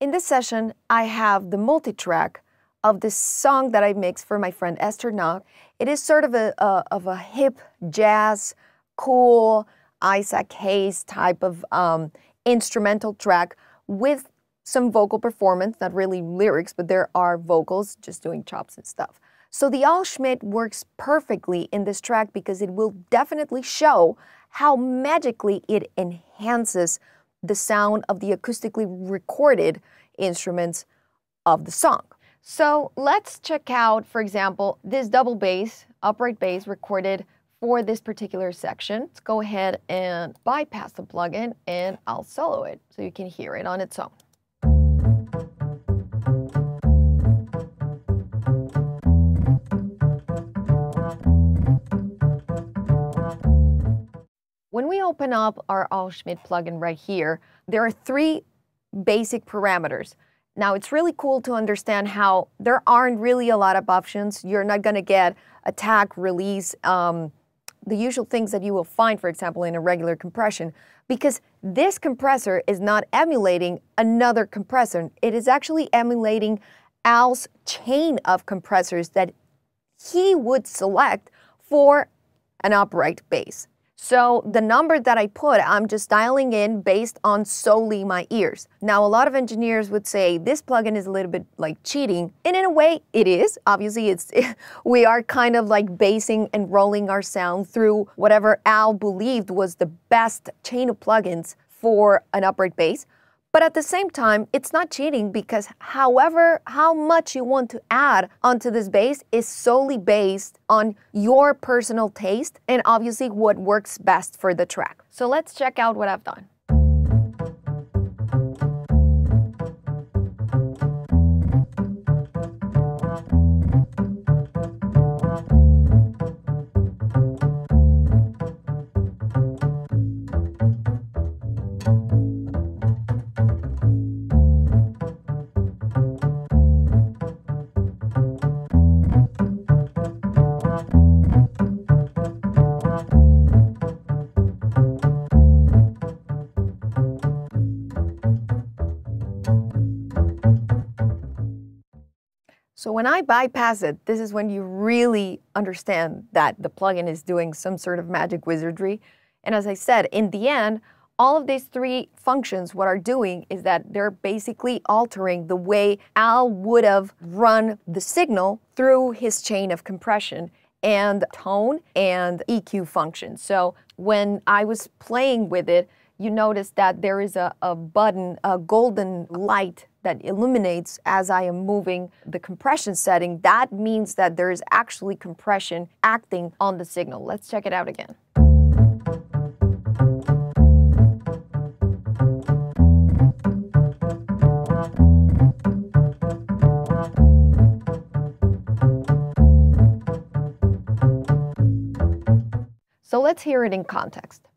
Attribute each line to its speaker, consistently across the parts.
Speaker 1: In this session, I have the multi-track of this song that I mixed for my friend Esther Knock. It is sort of a hip jazz, cool, Isaac Hayes type of instrumental track with some vocal performance, not really lyrics, but there are vocals just doing chops and stuff. So the All Schmitt works perfectly in this track because it will definitely show how magically it enhances the sound of the acoustically recorded instruments of the song. So let's check out, for example, this double bass, upright bass recorded for this particular section. Let's go ahead and bypass the plugin and I'll solo it so you can hear it on its own. When we open up our All Schmitt plugin right here, there are three basic parameters. Now, it's really cool to understand how there aren't really a lot of options. You're not going to get attack, release, the usual things that you will find, for example, in a regular compression, because this compressor is not emulating another compressor. It is actually emulating Al's chain of compressors that he would select for an upright bass. So the number that I put, I'm just dialing in based on solely my ears. Now, a lot of engineers would say this plugin is a little bit like cheating, and in a way it is. Obviously, we are kind of like basing and rolling our sound through whatever Al believed was the best chain of plugins for an upright bass. But at the same time, it's not cheating because how much you want to add onto this bass is solely based on your personal taste and obviously what works best for the track. So let's check out what I've done. So when I bypass it, this is when you really understand that the plugin is doing some sort of magic wizardry. And as I said, in the end, all of these three functions, what are doing is that they're basically altering the way Al would have run the signal through his chain of compression and tone and EQ function. So when I was playing with it, you notice that there is a button, a golden light that illuminates as I am moving the compression setting. That means that there is actually compression acting on the signal. Let's check it out again. So let's hear it in context.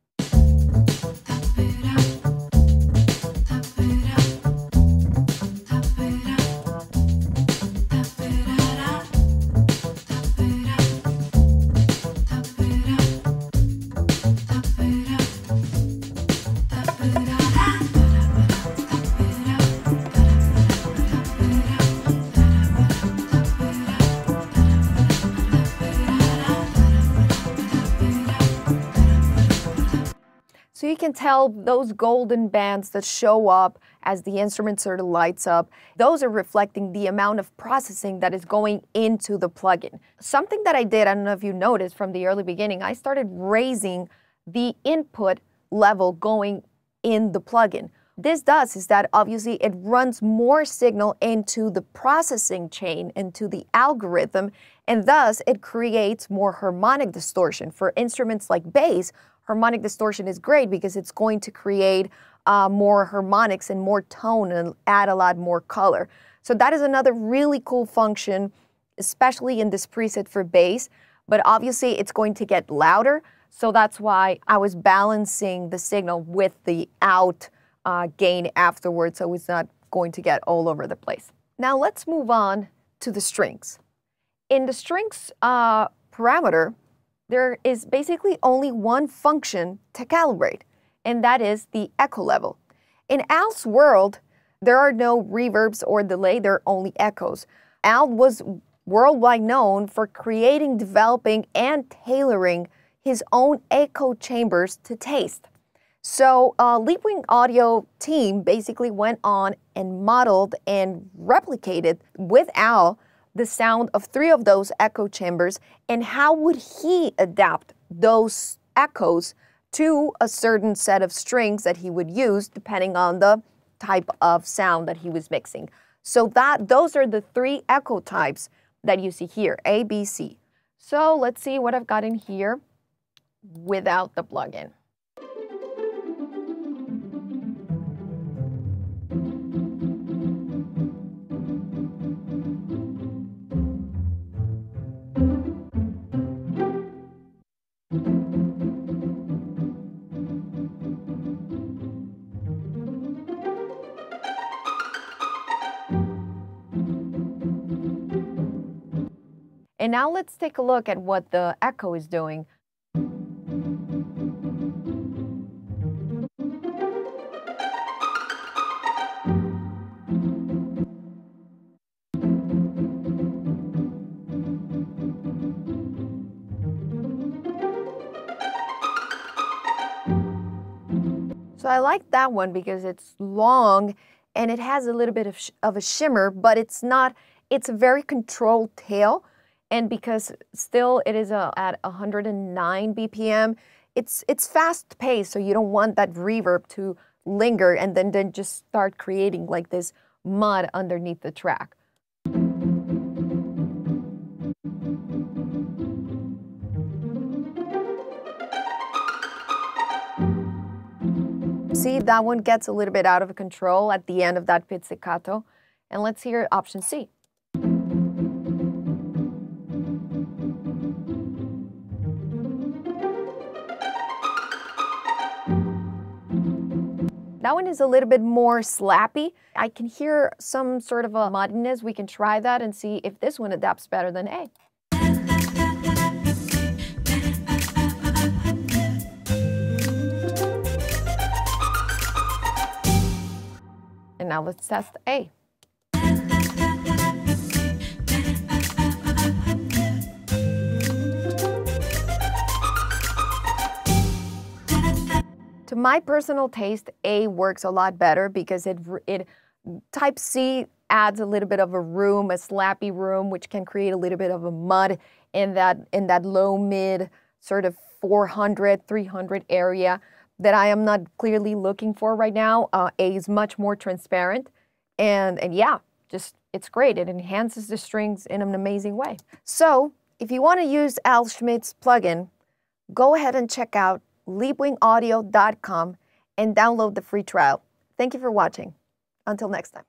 Speaker 1: So you can tell those golden bands that show up as the instrument sort of lights up, those are reflecting the amount of processing that is going into the plugin. Something that I did, I don't know if you noticed from the early beginning, I started raising the input level going in the plugin. This does is that obviously it runs more signal into the processing chain, into the algorithm, and thus it creates more harmonic distortion. For instruments like bass, harmonic distortion is great because it's going to create more harmonics and more tone and add a lot more color. So that is another really cool function, especially in this preset for bass, but obviously it's going to get louder. So that's why I was balancing the signal with the out gain afterwards, so it's not going to get all over the place. Now let's move on to the strings. In the strings parameter, there is basically only one function to calibrate, and that is the echo level. In Al's world, There are no reverbs or delay, there are only echoes. Al was worldwide known for creating, developing, and tailoring his own echo chambers to taste. So Leapwing Audio team basically went on and modeled and replicated with Al the sound of 3 of those echo chambers, and how would he adapt those echoes to a certain set of strings that he would use depending on the type of sound that he was mixing. So those are the 3 echo types that you see here, A, B, C. So let's see what I've got in here without the plugin. And now let's take a look at what the echo is doing. So I like that one because it's long and it has a little bit of a shimmer, but it's a very controlled tail. And because still it is at 109 BPM, it's fast paced, so you don't want that reverb to linger and then just start creating like this mud underneath the track. See, that one gets a little bit out of control at the end of that pizzicato. And let's hear option C. That one is a little bit more slappy. I can hear some sort of a muddiness. We can try that and see if this one adapts better than A. And now let's test A. To my personal taste, A works a lot better because type C adds a little bit of a room, a slappy room, which can create a little bit of a mud in that low mid sort of 400, 300 area that I am not clearly looking for right now. A is much more transparent, and yeah, just it's great. It enhances the strings in an amazing way. So if you want to use Al Schmitt's plugin, go ahead and check out leapwingaudio.com and download the free trial. Thank you for watching. Until next time.